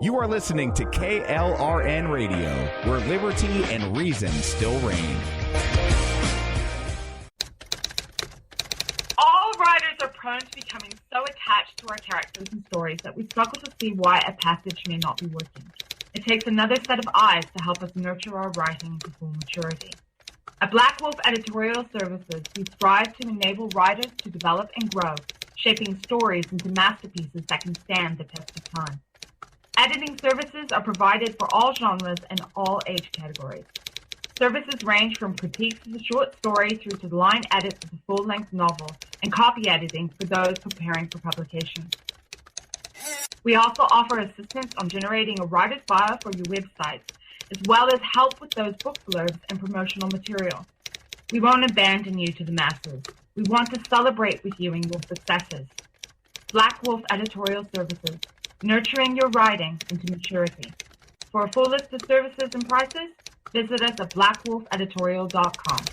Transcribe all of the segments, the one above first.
You are listening to KLRN Radio, where liberty and reason still reign. All writers are prone to becoming so attached to our characters and stories that we struggle to see why a passage may not be working. It takes another set of eyes to help us nurture our writing to full maturity. At Black Wolf Editorial Services, we strive to enable writers to develop and grow, shaping stories into masterpieces that can stand the test of time. Editing services are provided for all genres and all age categories. Services range from critiques of the short story through to the line edits of the full-length novel and copy editing for those preparing for publication. We also offer assistance on generating a writer's bio for your websites, as well as help with those book blurbs and promotional material. We won't abandon you to the masses. We want to celebrate with you in your successes. Black Wolf Editorial Services, nurturing your writing into maturity. For a full list of services and prices, visit us at blackwolfeditorial.com.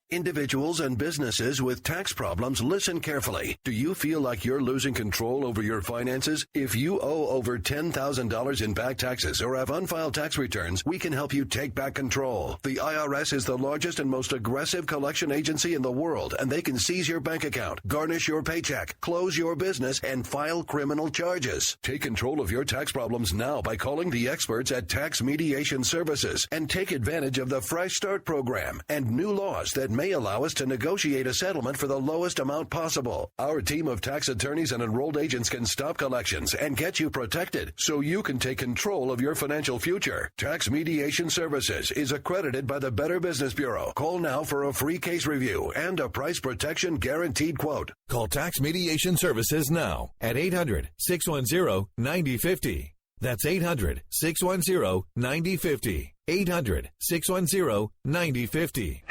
Individuals and businesses with tax problems, listen carefully. Do you feel like you're losing control over your finances? If you owe over $10,000 in back taxes or have unfiled tax returns, we can help you take back control. The IRS is the largest and most aggressive collection agency in the world, and they can seize your bank account, garnish your paycheck, close your business, and file criminal charges. Take control of your tax problems now by calling the experts at Tax Mediation Services and take advantage of the Fresh Start program and new laws that may allow us to negotiate a settlement for the lowest amount possible. Our team of tax attorneys and enrolled agents can stop collections and get you protected so you can take control of your financial future. Tax Mediation Services is accredited by the Better Business Bureau. Call now for a free case review and a price protection guaranteed quote. Call Tax Mediation Services now at 800-610-9050. That's 800-610-9050. 800-610-9050.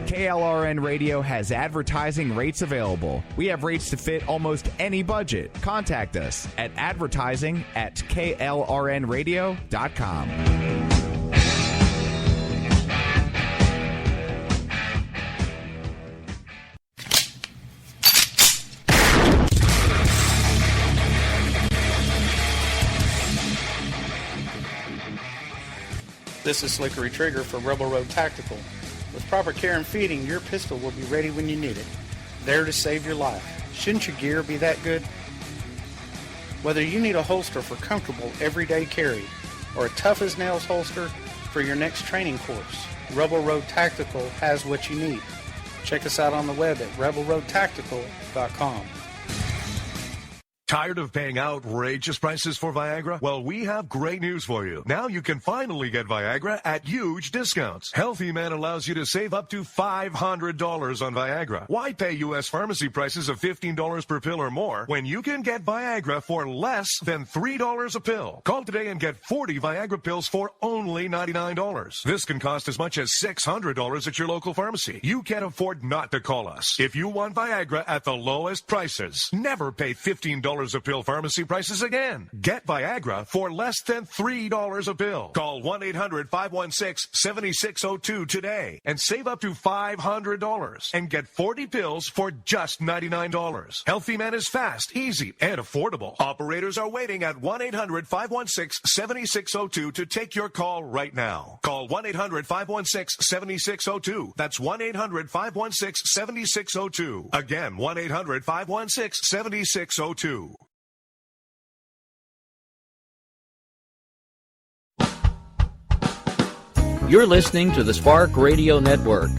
KLRN Radio has advertising rates available. We have rates to fit almost any budget. Contact us at advertising@klrnradio.com. This is Slickery Trigger for Rebel Road Tactical. With proper care and feeding, your pistol will be ready when you need it, there to save your life. Shouldn't your gear be that good? Whether you need a holster for comfortable everyday carry or a tough-as-nails holster for your next training course, Rebel Road Tactical has what you need. Check us out on the web at rebelroadtactical.com. Tired of paying outrageous prices for Viagra? Well, we have great news for you. Now you can finally get Viagra at huge discounts. Healthy Man allows you to save up to $500 on Viagra. Why pay U.S. pharmacy prices of $15 per pill or more when you can get Viagra for less than $3 a pill? Call today and get 40 Viagra pills for only $99. This can cost as much as $600 at your local pharmacy. You can't afford not to call us. If you want Viagra at the lowest prices, never pay $15 a pill pharmacy prices again. Get Viagra for less than $3 a pill. Call 1-800-516-7602 today and save up to $500 and get 40 pills for just $99. Healthy Man is fast, easy, and affordable. Operators are waiting at 1-800-516-7602 to take your call right now. Call 1-800-516-7602. That's 1-800-516-7602. Again, 1-800-516-7602. You're listening to the Spark Radio Network.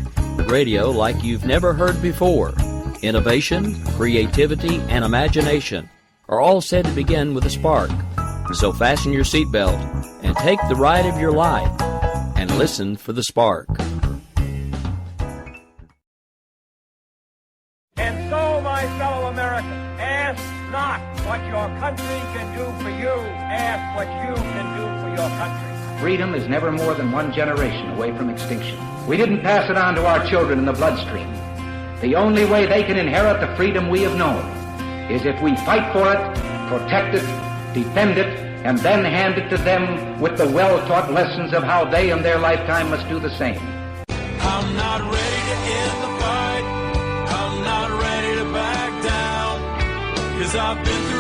Radio like you've never heard before. Innovation, creativity, and imagination are all said to begin with a spark. So fasten your seatbelt and take the ride of your life and listen for the spark. And so, my fellow Americans, ask not what your country can do for you. Ask what you can do for your country. Freedom is never more than one generation away from extinction. We didn't pass it on to our children in the bloodstream. The only way they can inherit the freedom we have known is if we fight for it, protect it, defend it, and then hand it to them with the well-taught lessons of how they in their lifetime must do the same. I'm not ready to end the fight. I'm not ready to back down. 'Cause I've been through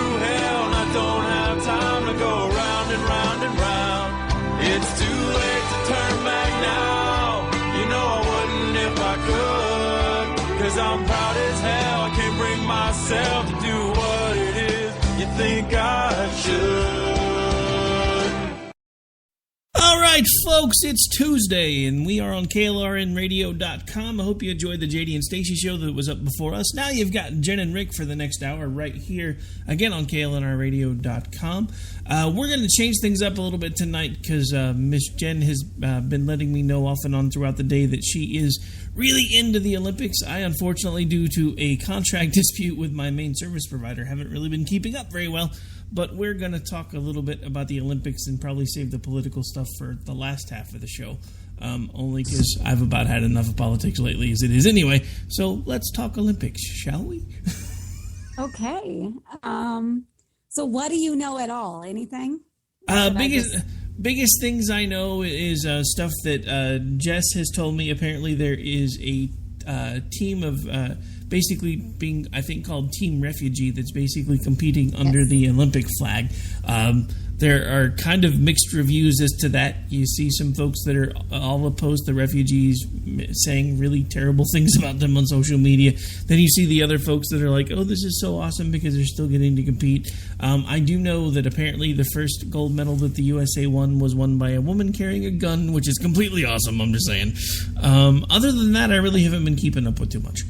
It's too late to turn back now. You know I wouldn't if I could. 'Cause I'm proud as hell. I can't bring myself to do what it is you think I should. All right, folks, it's Tuesday, and we are on KLRNradio.com. I hope you enjoyed the JD and Stacey show that was up before us. Now you've got Jenn and Rick for the next hour right here, again on KLRNradio.com. We're going to change things up a little bit tonight because Miss Jenn has been letting me know off and on throughout the day that she is really into the Olympics. I, unfortunately, due to a contract dispute with my main service provider, haven't really been keeping up very well. But we're going to talk a little bit about the Olympics and probably save the political stuff for the last half of the show. Only because I've about had enough of politics lately as it is anyway. So let's talk Olympics, shall we? Okay. So what do you know at all? Anything? Biggest things I know is stuff that Jess has told me. Apparently there is a team of... basically being, I think, called Team Refugee that's basically competing under the Olympic flag. There are kind of mixed reviews as to that. You see some folks that are all opposed to refugees saying really terrible things about them on social media. Then you see the other folks that are like, oh, this is so awesome because they're still getting to compete. I do know that apparently the first gold medal that the USA won was won by a woman carrying a gun, which is completely awesome, I'm just saying. Other than that, I really haven't been keeping up with too much.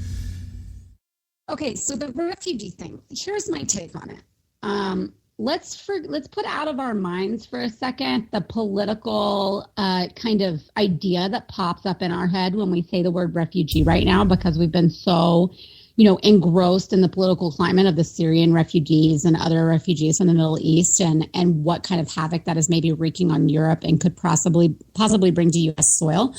Okay, so the refugee thing. Here's my take on it. Let's put out of our minds for a second the political kind of idea that pops up in our head when we say the word refugee right now, because we've been so, engrossed in the political climate of the Syrian refugees and other refugees from the Middle East, and what kind of havoc that is maybe wreaking on Europe and could possibly bring to U.S. soil.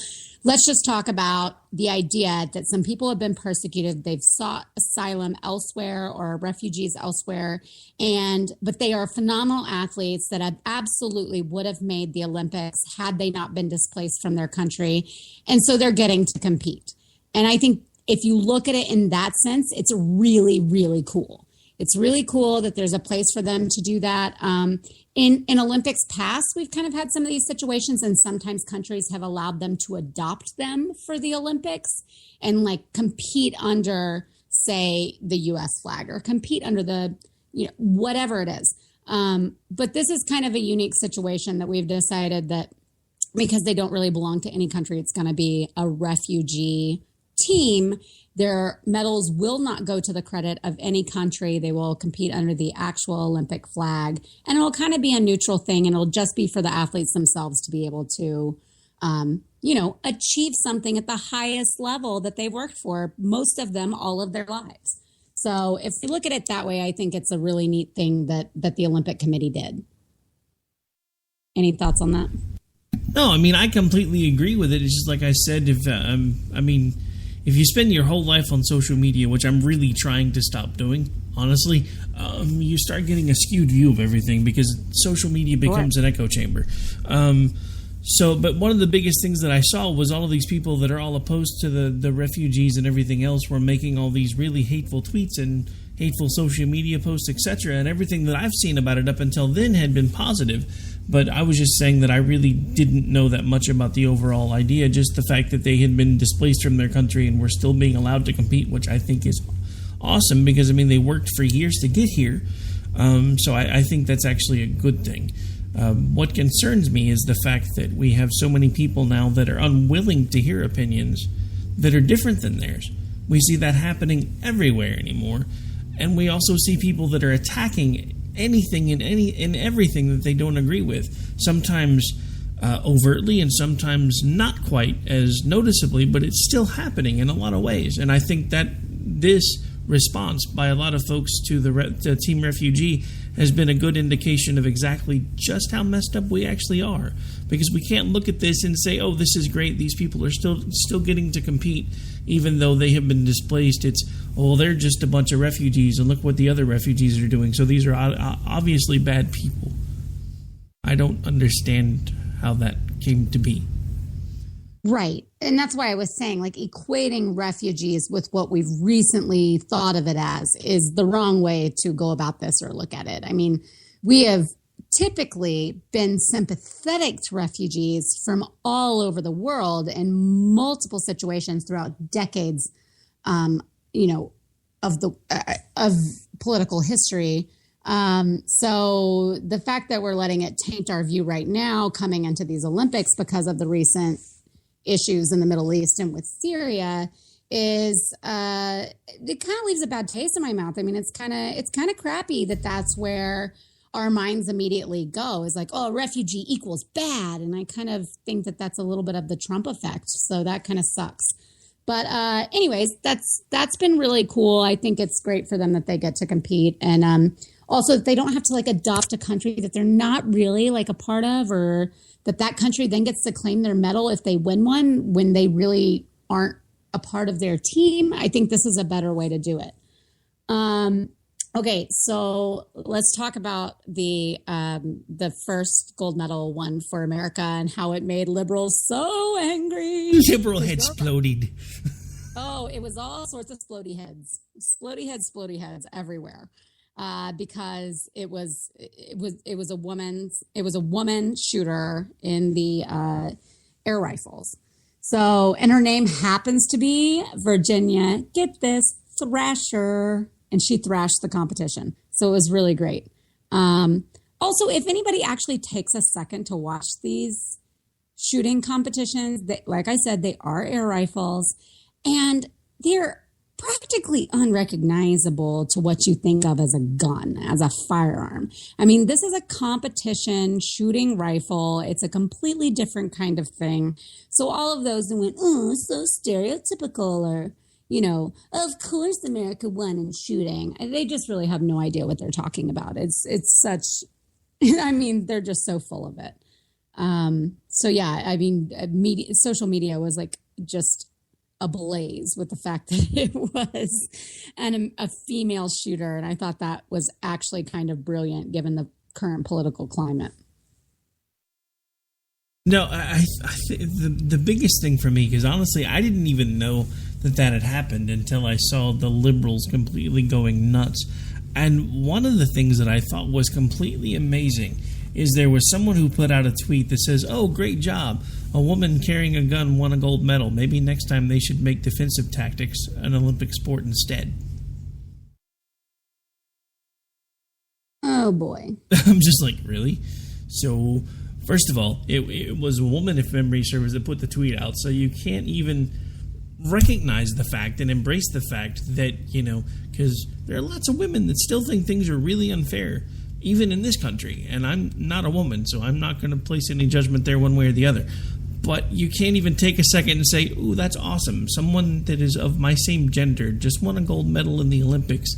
Let's just talk about the idea that some people have been persecuted. They've sought asylum elsewhere or refugees elsewhere, but they are phenomenal athletes that absolutely would have made the Olympics had they not been displaced from their country. And so they're getting to compete. And I think if you look at it in that sense, it's really, really cool. It's really cool that there's a place for them to do that. In Olympics past, we've kind of had some of these situations, and sometimes countries have allowed them to adopt them for the Olympics and compete under, say, the U.S. flag or compete under the, whatever it is. But this is kind of a unique situation that we've decided that because they don't really belong to any country, it's going to be a refugee team. Their medals will not go to the credit of any country. They will compete under the actual Olympic flag, and it'll kind of be a neutral thing, and it'll just be for the athletes themselves to be able to, achieve something at the highest level that they've worked for, most of them all of their lives. So if you look at it that way, I think it's a really neat thing that the Olympic Committee did. Any thoughts on that? No, I completely agree with it. It's just like I said, if you spend your whole life on social media, which I'm really trying to stop doing, honestly, you start getting a skewed view of everything because social media becomes an echo chamber. But one of the biggest things that I saw was all of these people that are all opposed to the refugees and everything else were making all these really hateful tweets and hateful social media posts, etc. And everything that I've seen about it up until then had been positive. But I was just saying that I really didn't know that much about the overall idea, just the fact that they had been displaced from their country and were still being allowed to compete, which I think is awesome because, they worked for years to get here. So I think that's actually a good thing. What concerns me is the fact that we have so many people now that are unwilling to hear opinions that are different than theirs. We see that happening everywhere anymore. And we also see people that are attacking anything and everything that they don't agree with, sometimes overtly and sometimes not quite as noticeably, but it's still happening in a lot of ways. And I think that this response by a lot of folks to the Team Refugee has been a good indication of exactly just how messed up we actually are. Because we can't look at this and say, oh, this is great, these people are still getting to compete, even though they have been displaced. It's, oh, they're just a bunch of refugees, and look what the other refugees are doing. So these are obviously bad people. I don't understand how that came to be. Right. And that's why I was saying, equating refugees with what we've recently thought of it as is the wrong way to go about this or look at it. We have typically been sympathetic to refugees from all over the world in multiple situations throughout decades, of political history. So the fact that we're letting it taint our view right now coming into these Olympics because of the recent issues in the Middle East and with Syria is it kind of leaves a bad taste in my mouth. I mean, it's kind of crappy that that's where our minds immediately go, is like, oh, refugee equals bad. And I kind of think that that's a little bit of the Trump effect. So that kind of sucks. But anyways, that's been really cool. I think it's great for them that they get to compete. And also they don't have to like adopt a country that they're not really like a part of, or that country then gets to claim their medal if they win one when they really aren't a part of their team. I think this is a better way to do it. Okay, so let's talk about the first gold medal won for America and how it made liberals so angry. Liberal heads exploded. Oh, it was all sorts of splody heads everywhere, because it was a woman shooter in the air rifles. So, and her name happens to be Virginia. Get this, Thrasher. And she thrashed the competition. So it was really great. Also, if anybody actually takes a second to watch these shooting competitions, like I said, they are air rifles, and they're practically unrecognizable to what you think of as a gun, as a firearm. I mean, this is a competition shooting rifle. It's a completely different kind of thing. So all of those who went, oh, so stereotypical, or of course America won in shooting, they just really have no idea what they're talking about. It's such, I mean, they're just so full of it. So yeah, I mean, social media was like just ablaze with the fact that it was a female shooter. And I thought that was actually kind of brilliant given the current political climate. No, I the biggest thing for me, because honestly, I didn't even know that had happened until I saw the liberals completely going nuts. And one of the things that I thought was completely amazing is there was someone who put out a tweet that says, oh, great job. A woman carrying a gun won a gold medal. Maybe next time they should make defensive tactics an Olympic sport instead. Oh, boy. I'm just like, really? So, first of all, it was a woman, if memory serves, that put the tweet out. So you can't even recognize the fact and embrace the fact that, because there are lots of women that still think things are really unfair, even in this country. And I'm not a woman, so I'm not going to place any judgment there one way or the other. But you can't even take a second and say, ooh, that's awesome. Someone that is of my same gender just won a gold medal in the Olympics,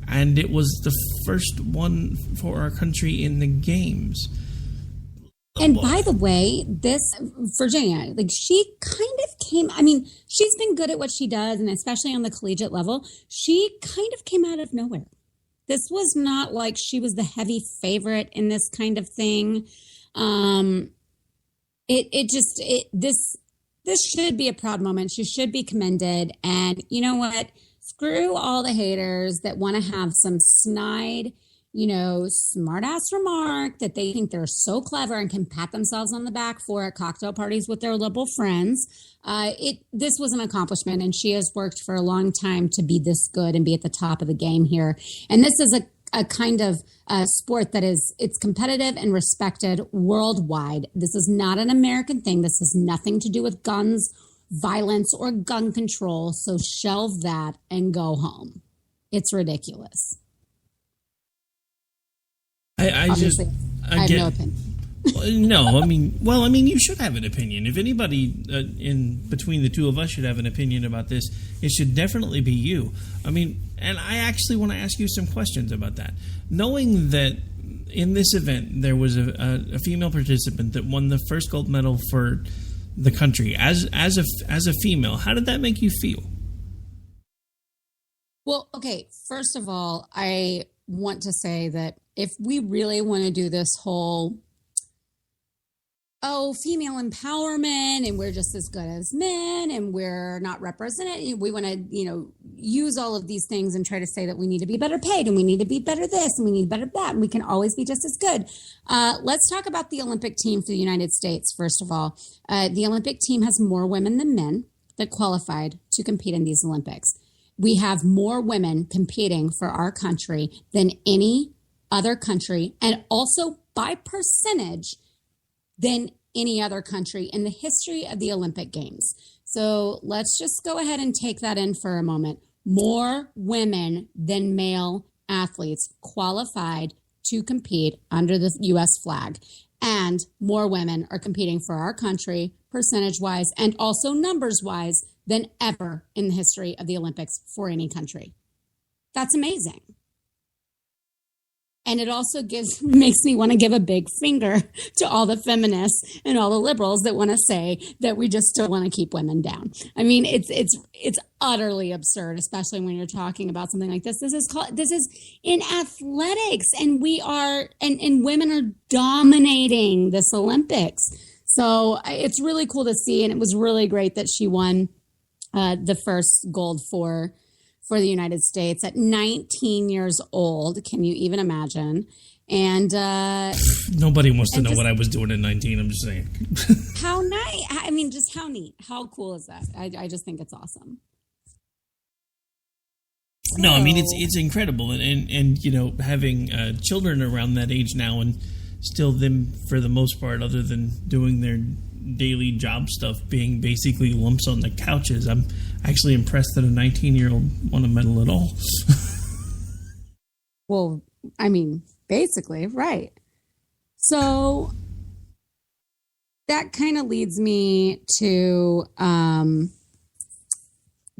and it was the first one for our country in the games. And by the way, this Virginia, like she kind of came, I mean, she's been good at what she does, and especially on the collegiate level, she kind of came out of nowhere. This was not like she was the heavy favorite in this kind of thing. This should be a proud moment. She should be commended. And you know what? Screw all the haters that want to have some snide, smart ass remark that they think they're so clever and can pat themselves on the back for at cocktail parties with their liberal friends. This was an accomplishment, and she has worked for a long time to be this good and be at the top of the game here. And this is a kind of sport that it's competitive and respected worldwide. This is not an American thing. This has nothing to do with guns, violence, or gun control. So shelve that and go home. It's ridiculous. I have no opinion. No, I mean, you should have an opinion. If anybody in between the two of us should have an opinion about this, it should definitely be you. I mean, and I actually want to ask you some questions about that. Knowing that in this event there was a female participant that won the first gold medal for the country as a female, how did that make you feel? Well, okay, first of all, I want to say that if we really want to do this whole, female empowerment and we're just as good as men and we're not represented, we want to, use all of these things and try to say that we need to be better paid and we need to be better this and we need better that and we can always be just as good. Let's talk about the Olympic team for the United States. First of all, the Olympic team has more women than men that qualified to compete in these Olympics. We have more women competing for our country than any other country, and also by percentage than any other country in the history of the Olympic Games. So let's just go ahead and take that in for a moment. More women than male athletes qualified to compete under the U.S. flag. And more women are competing for our country, percentage-wise, and also numbers-wise, than ever in the history of the Olympics for any country. That's amazing. And it also makes me want to give a big finger to all the feminists and all the liberals that want to say that we just still want to keep women down. I mean, it's utterly absurd, especially when you're talking about something like this. This is in athletics, and and women are dominating this Olympics. So it's really cool to see, and it was really great that she won the first gold for the United States at 19 years old. Can you even imagine? And nobody wants to know what I was doing at 19. I'm just saying. How nice. I mean, just how neat. How cool is that? I just think it's awesome. No, I mean, it's incredible. And you know, having children around that age now, and still them, for the most part, other than doing their daily job stuff, being basically lumps on the couches, I'm actually impressed that a 19-year-old won a medal at all. Well, I mean, basically, right. So that kind of leads me to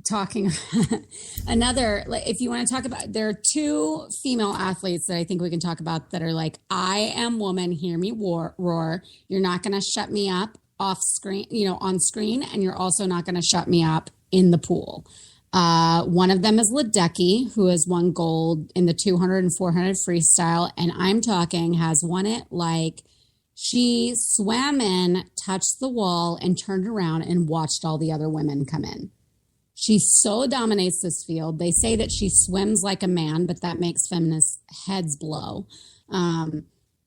talking another, like, if you want to talk about, there are two female athletes that I think we can talk about that are like, I am woman, hear me roar. You're not going to shut me up off screen, on screen, and you're also not going to shut me up in the pool. One of them is Ledecky, who has won gold in the 200 and 400 freestyle, and I'm talking has won it like she swam in, touched the wall, and turned around and watched all the other women come in. She so dominates this field. They say that she swims like a man, but that makes feminists' heads blow.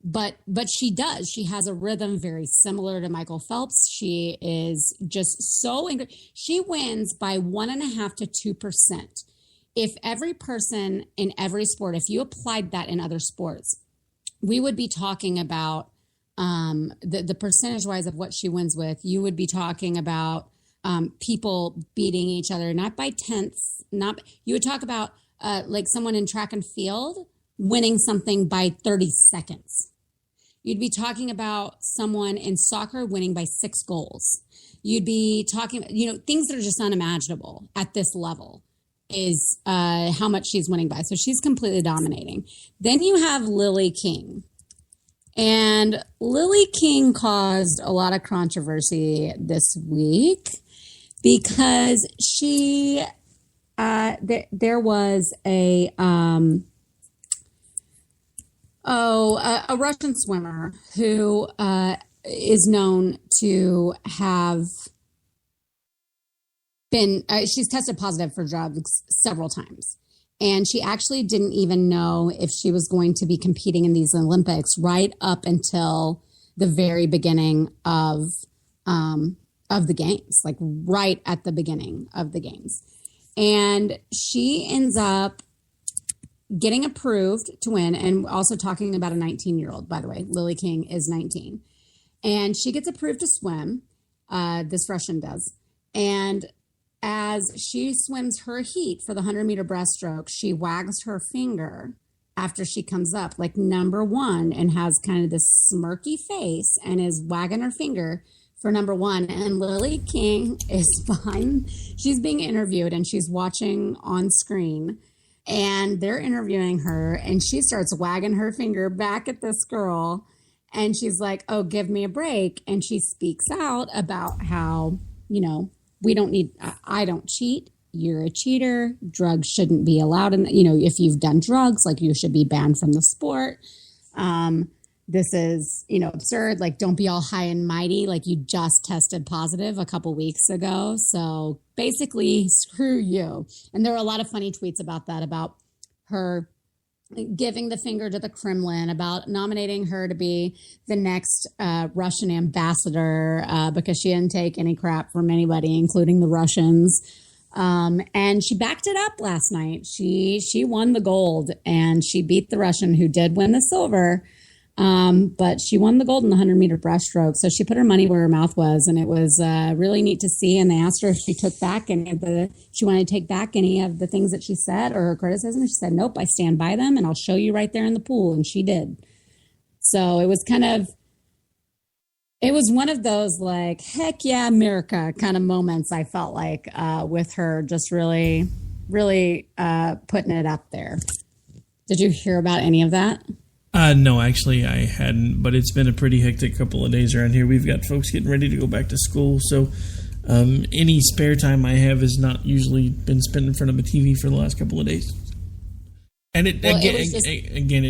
But she does. She has a rhythm very similar to Michael Phelps. She is just so she wins by 1.5% to 2%. If every person in every sport, if you applied that in other sports, we would be talking about the percentage wise of what she wins with. You would be talking about people beating each other, not by tenths. You would talk about like someone in track and field winning something by 30 seconds. You'd be talking about someone in soccer winning by 6 goals. You'd be talking, things that are just unimaginable at this level is how much she's winning by. So she's completely dominating. Then you have Lily King. And Lily King caused a lot of controversy this week because she, there was a Russian swimmer who is known to have been, she's tested positive for drugs several times. And she actually didn't even know if she was going to be competing in these Olympics right up until the very beginning of the games, like right at the beginning of the games. And she ends up getting approved to win, and also talking about a 19-year-old, by the way. Lily King is 19. And she gets approved to swim. This Russian does. And as she swims her heat for the 100-meter breaststroke, she wags her finger after she comes up, like number one, and has kind of this smirky face and is wagging her finger for number one. And Lily King is behind. She's being interviewed, and she's watching on screen. And they're interviewing her, and she starts wagging her finger back at this girl. And she's like, oh, give me a break. And she speaks out about how, I don't cheat. You're a cheater. Drugs shouldn't be allowed. And, if you've done drugs, like, you should be banned from the sport. this is, absurd. Like, don't be all high and mighty. Like, you just tested positive a couple weeks ago. So basically, screw you. And there were a lot of funny tweets about that, about her giving the finger to the Kremlin, about nominating her to be the next Russian ambassador because she didn't take any crap from anybody, including the Russians. And she backed it up last night. She won the gold, and she beat the Russian who did win the silver. But she won the gold in the 100-meter breaststroke. So she put her money where her mouth was, and it was really neat to see. And they asked her if she took back she wanted to take back any of the things that she said or her criticism. She said, nope, I stand by them, and I'll show you right there in the pool. And she did. So it was it was one of those like, heck yeah, America kind of moments, I felt like, with her just really, really putting it up there. Did you hear about any of that? No, actually I hadn't, but it's been a pretty hectic couple of days around here. We've got folks getting ready to go back to school, so any spare time I have has not usually been spent in front of a TV for the last couple of days. And it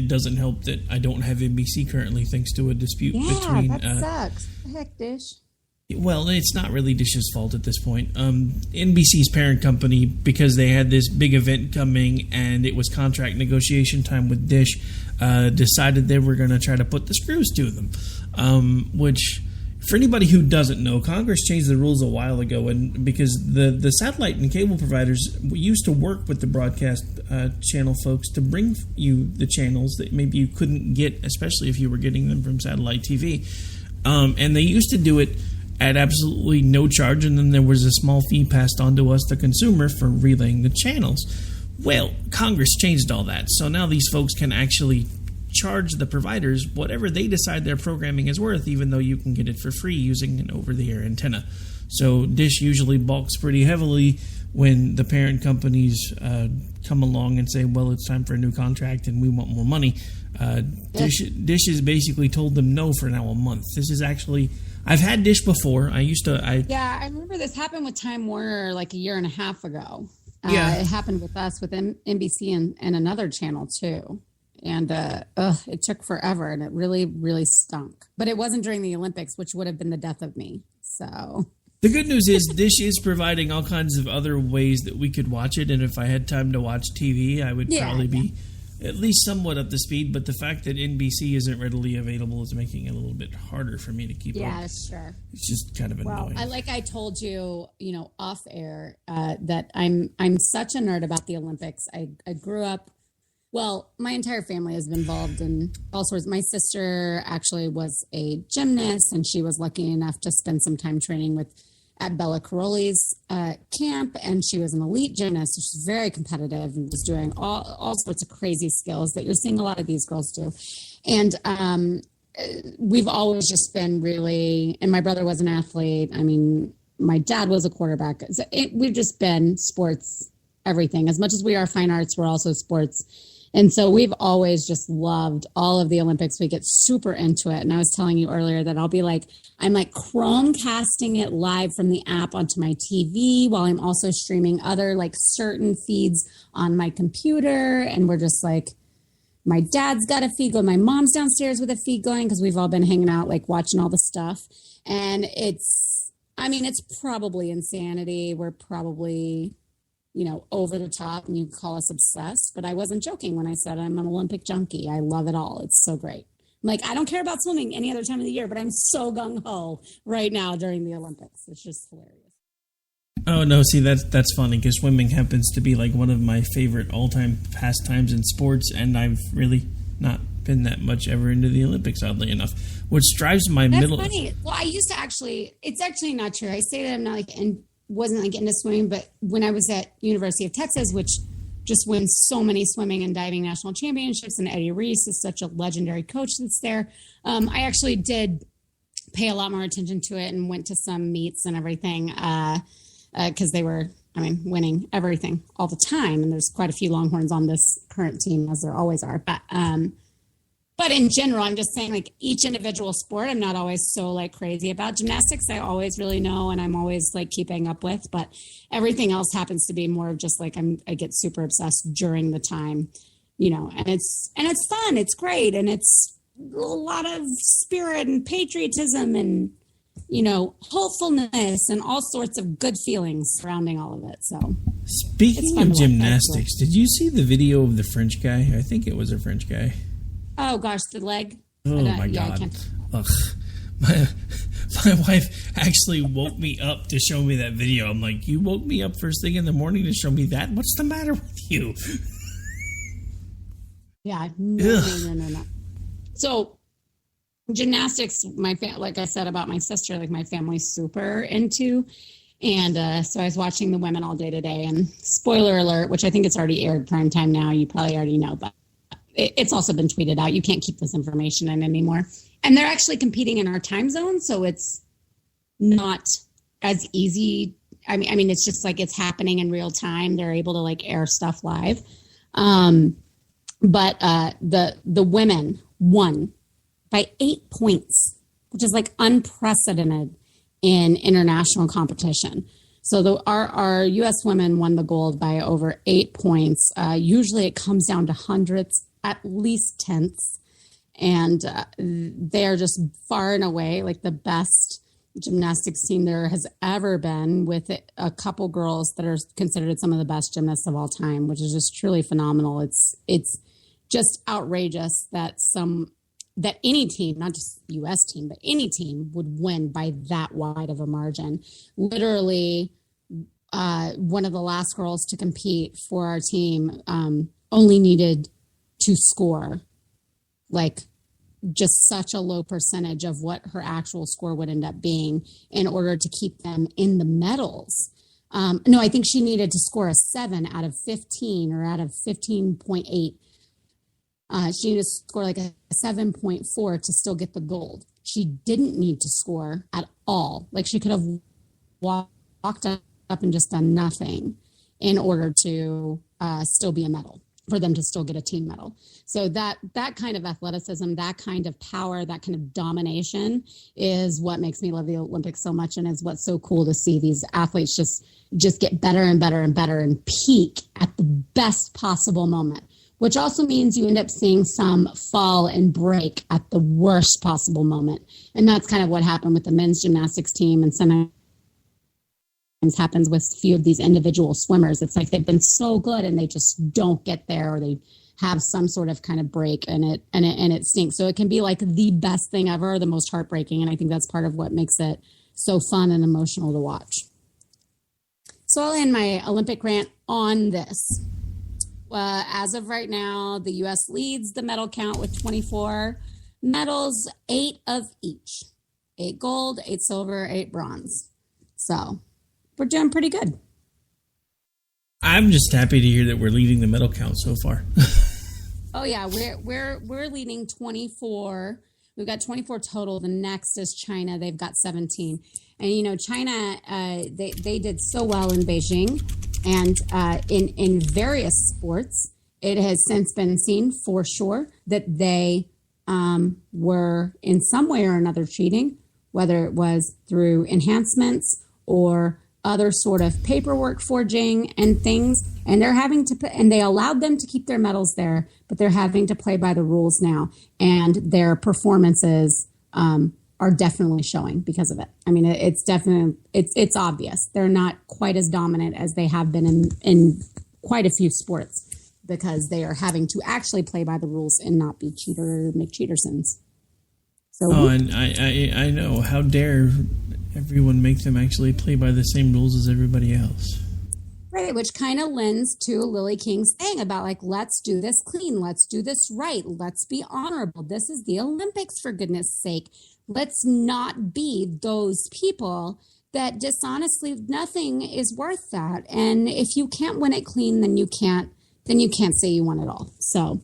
doesn't help that I don't have NBC currently, thanks to a dispute between... Yeah, that sucks. Heck, Dish. Well, it's not really Dish's fault at this point. NBC's parent company, because they had this big event coming and it was contract negotiation time with Dish, decided they were going to try to put the screws to them. Which, for anybody who doesn't know, Congress changed the rules a while ago, and because the satellite and cable providers used to work with the broadcast channel folks to bring you the channels that maybe you couldn't get, especially if you were getting them from satellite TV. And they used to do it at absolutely no charge, and then there was a small fee passed on to us, the consumer, for relaying the channels. Well, Congress changed all that, so now these folks can actually charge the providers whatever they decide their programming is worth, even though you can get it for free using an over-the-air antenna. So Dish usually balks pretty heavily when the parent companies come along and say, well, it's time for a new contract and we want more money. Dish has basically told them no for now a month. This is actually... I've had Dish before. I remember this happened with Time Warner like a year and a half ago. Yeah. It happened with us with NBC and another channel too. And it took forever, and it really, really stunk. But it wasn't during the Olympics, which would have been the death of me. So the good news is Dish is providing all kinds of other ways that we could watch it. And if I had time to watch TV, I would probably be at least somewhat up to speed. But the fact that NBC isn't readily available is making it a little bit harder for me to keep up. Yeah, sure. It's just kind of annoying. I told you, off air, that I'm such a nerd about the Olympics. I grew up. Well, my entire family has been involved in all sorts. My sister actually was a gymnast, and she was lucky enough to spend some time training at Bella Caroli's camp, and she was an elite gymnast. So she's very competitive and was doing all sorts of crazy skills that you're seeing a lot of these girls do. And we've always just been really, and my brother was an athlete. I mean, my dad was a quarterback. So we've just been sports, everything. As much as we are fine arts, we're also sports. And so we've always just loved all of the Olympics. We get super into it. And I was telling you earlier that I'm Chromecasting it live from the app onto my TV while I'm also streaming other certain feeds on my computer. And we're just my dad's got a feed going. My mom's downstairs with a feed going because we've all been hanging out, watching all the stuff. And it's probably insanity. We're probably... over the top, and you call us obsessed, but I wasn't joking when I said I'm an Olympic junkie. I love it all. It's so great. I don't care about swimming any other time of the year, but I'm so gung-ho right now during the Olympics. It's just hilarious. Oh, no, see, that's funny, because swimming happens to be one of my favorite all-time pastimes in sports, and I've really not been that much ever into the Olympics, oddly enough, which drives my middle... That's funny. Well, I used to it's actually not true. I say that I'm not wasn't into swimming, but when I was at University of Texas, which just wins so many swimming and diving national championships, and Eddie Reese is such a legendary coach that's there, I actually did pay a lot more attention to it and went to some meets and everything because they were, winning everything all the time. And there's quite a few Longhorns on this current team, as there always are. But in general, I'm just saying, each individual sport, I'm not always so crazy about. Gymnastics, I always really know, and I'm always keeping up with. But everything else happens to be more of just I get super obsessed during the time, and it's fun, it's great, and it's lot of spirit and patriotism and, you know, hopefulness and all sorts of good feelings surrounding all of it. So, speaking of gymnastics, did you see the video of the French guy? I think it was a French guy. Oh gosh, the leg. Oh my God. Ugh. My wife actually woke me up to show me that video. I'm like, you woke me up first thing in the morning to show me that? What's the matter with you? Yeah, no. So, gymnastics, like I said about my sister, like my family's super into. And so I was watching the women all day today. And spoiler alert, which I think it's already aired prime time now. You probably already know, but it's also been tweeted out. You can't keep this information in anymore. And they're actually competing in our time zone, so it's not as easy. I mean, it's just like it's happening in real time. They're able to like air stuff live. But the women won by 8 points, which is like unprecedented in international competition. So our U.S. women won the gold by over 8 points. Usually it comes down to hundredths, at least tenths. And they are just far and away like the best gymnastics team there has ever been, with a couple girls that are considered some of the best gymnasts of all time, which is just truly phenomenal. It's just outrageous that any team, not just U.S. team, but any team would win by that wide of a margin. Literally, one of the last girls to compete for our team only needed to score like just such a low percentage of what her actual score would end up being in order to keep them in the medals. No, I think she needed to score a 7 out of 15 or out of 15.8. She needed to score like a 7.4 to still get the gold. She didn't need to score at all. Like she could have walked up and just done nothing in order to still be a medal, for them to still get a team medal. So that kind of athleticism, that kind of power, that kind of domination is what makes me love the Olympics so much, and is what's so cool to see these athletes just get better and better and better and peak at the best possible moment, which also means you end up seeing some fall and break at the worst possible moment. And that's kind of what happened with the men's gymnastics team, and sometimes happens with a few of these individual swimmers. It's like they've been so good and they just don't get there, or they have some sort of kind of break and it stinks. So it can be like the best thing ever, the most heartbreaking. And I think that's part of what makes it so fun and emotional to watch. So I'll end my Olympic rant on this. As of right now, the U.S. leads the medal count with 24 medals, 8 of each. 8 gold, 8 silver, 8 bronze. So we're doing pretty good. I'm just happy to hear that we're leading the medal count so far. Oh yeah, we're leading 24. We've got 24 total. The next is China. They've got 17. And you know, China, they did so well in Beijing, and in various sports, it has since been seen for sure that they were in some way or another cheating, whether it was through enhancements or other sort of paperwork forging and things, and they're having to and they allowed them to keep their medals there, but they're having to play by the rules now, and their performances are definitely showing because of it. I mean, it's definitely it's obvious they're not quite as dominant as they have been in quite a few sports, because they are having to actually play by the rules and not be make cheatersons. So and I know, how dare everyone make them actually play by the same rules as everybody else. Right, which kind of lends to Lily King's thing about like, let's do this clean, let's do this right, let's be honorable. This is the Olympics, for goodness sake. Let's not be those people that dishonestly, nothing is worth that. And if you can't win it clean, then you can't say you won it all. So,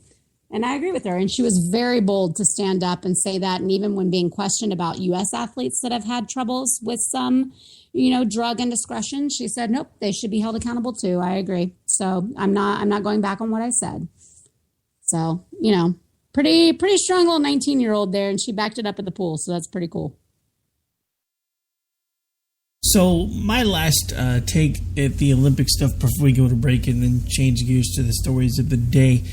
and I agree with her. And she was very bold to stand up and say that. And even when being questioned about U.S. athletes that have had troubles with some, drug indiscretion, she said, nope, they should be held accountable too. I agree. So I'm not going back on what I said. So, pretty strong little 19-year-old there. And she backed it up at the pool. So that's pretty cool. So my last take at the Olympic stuff before we go to break and then change gears to the stories of the day.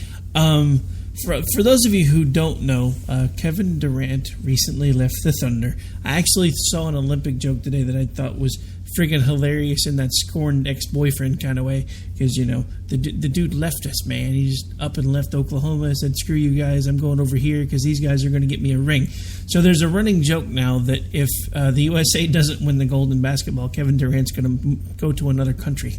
For those of you who don't know, Kevin Durant recently left the Thunder. I actually saw an Olympic joke today that I thought was friggin' hilarious in that scorned ex-boyfriend kind of way, because, you know, the dude left us, man. He just up and left Oklahoma, said, screw you guys, I'm going over here because these guys are going to get me a ring. So there's a running joke now that if the USA doesn't win the gold in basketball, Kevin Durant's going to go to another country.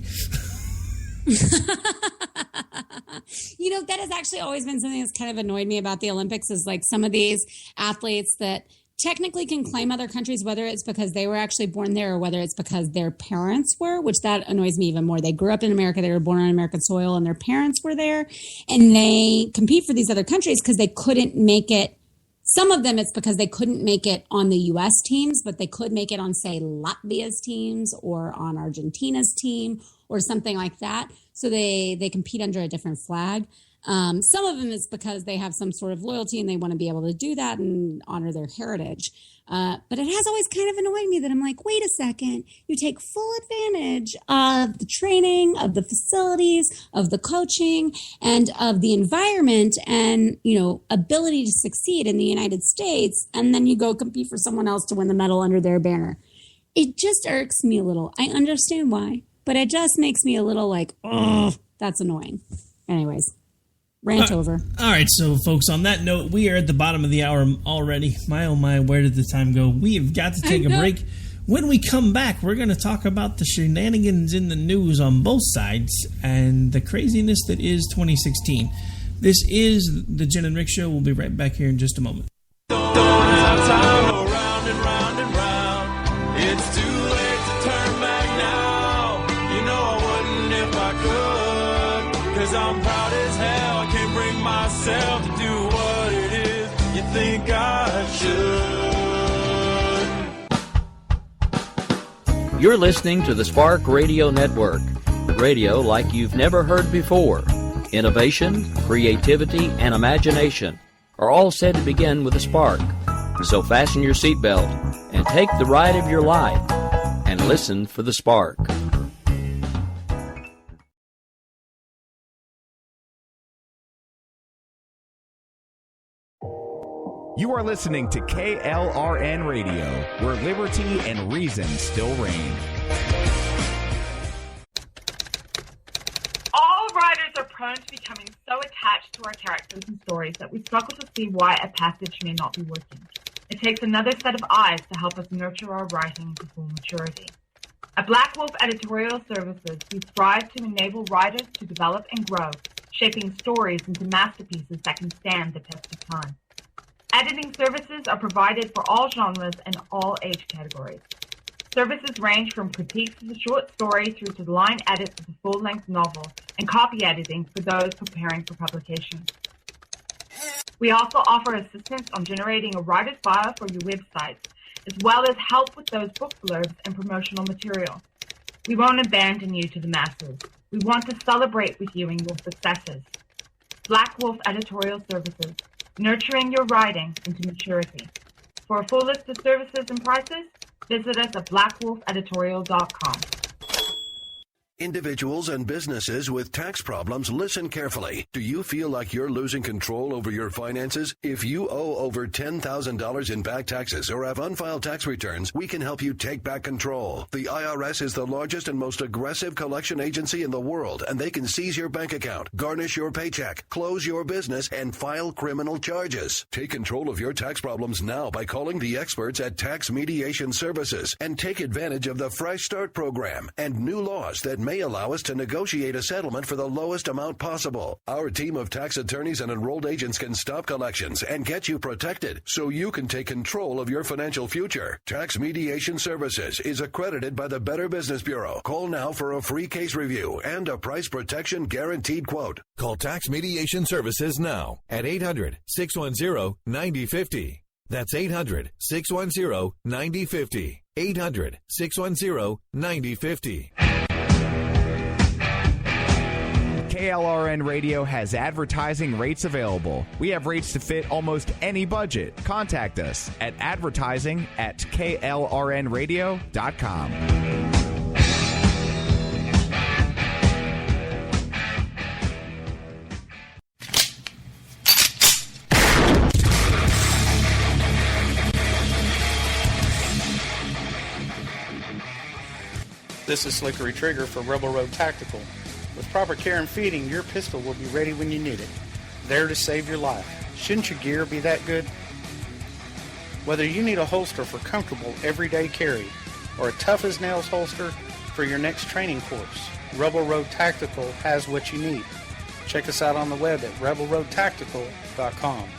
You know, that has actually always been something that's kind of annoyed me about the Olympics, is like some of these athletes that technically can claim other countries, whether it's because they were actually born there or whether it's because their parents were, which that annoys me even more. They grew up in America, they were born on American soil, and their parents were there, and they compete for these other countries because they couldn't make it. Some of them it's because they couldn't make it on the U.S. teams, but they could make it on, say, Latvia's teams or on Argentina's team or something like that. So they compete under a different flag. Some of them is because they have some sort of loyalty and they want to be able to do that and honor their heritage. But it has always kind of annoyed me that I'm like, wait a second, you take full advantage of the training, of the facilities, of the coaching, and of the environment and, you know, ability to succeed in the United States, and then you go compete for someone else to win the medal under their banner. It just irks me a little. I understand why, but it just makes me a little like, oh, that's annoying. Anyways. Rant over. All right, so folks, on that note, we are at the bottom of the hour already. My oh my, where did the time go? We have got to take a break. When we come back, we're going to talk about the shenanigans in the news on both sides and the craziness that is 2016. This is the Jenn and Rick Show. We'll be right back here in just a moment. Don't have time to go round and round and round. It's too late to turn back now. You know I wouldn't if I could, 'cause I'm proud as hell. I can't bring myself to do what it is you think I should. You're listening to the Spark Radio Network. Radio like you've never heard before. Innovation, creativity, and imagination are all said to begin with a spark. So fasten your seatbelt and take the ride of your life and listen for the spark. You are listening to KLRN Radio, where liberty and reason still reign. All writers are prone to becoming so attached to our characters and stories that we struggle to see why a passage may not be working. It takes another set of eyes to help us nurture our writing to full maturity. At Black Wolf Editorial Services, we strive to enable writers to develop and grow, shaping stories into masterpieces that can stand the test of time. Editing services are provided for all genres and all age categories. Services range from critiques of the short story through to the line edits of the full-length novel and copy editing for those preparing for publication. We also offer assistance on generating a writer's bio for your websites, as well as help with those book blurbs and promotional material. We won't abandon you to the masses. We want to celebrate with you in your successes. Black Wolf Editorial Services, nurturing your writing into maturity. For a full list of services and prices, visit us at blackwolfeditorial.com. Individuals and businesses with tax problems, listen carefully. Do you feel like you're losing control over your finances? If you owe over $10,000 in back taxes or have unfiled tax returns, we can help you take back control. The IRS is the largest and most aggressive collection agency in the world, and they can seize your bank account, garnish your paycheck, close your business, and file criminal charges. Take control of your tax problems now by calling the experts at Tax Mediation Services and take advantage of the Fresh Start program and new laws that may allow us to negotiate a settlement for the lowest amount possible. Our team of tax attorneys and enrolled agents can stop collections and get you protected so you can take control of your financial future. Tax Mediation Services is accredited by the Better Business Bureau. Call now for a free case review and a price protection guaranteed quote. Call Tax Mediation Services now at 800-610-9050. That's 800-610-9050. 800-610-9050. KLRN Radio has advertising rates available. We have rates to fit almost any budget. Contact us at advertising@klrnradio.com. This is Slickery Trigger for Rebel Road Tactical. With proper care and feeding, your pistol will be ready when you need it. There to save your life. Shouldn't your gear be that good? Whether you need a holster for comfortable everyday carry or a tough-as-nails holster for your next training course, Rebel Road Tactical has what you need. Check us out on the web at rebelroadtactical.com.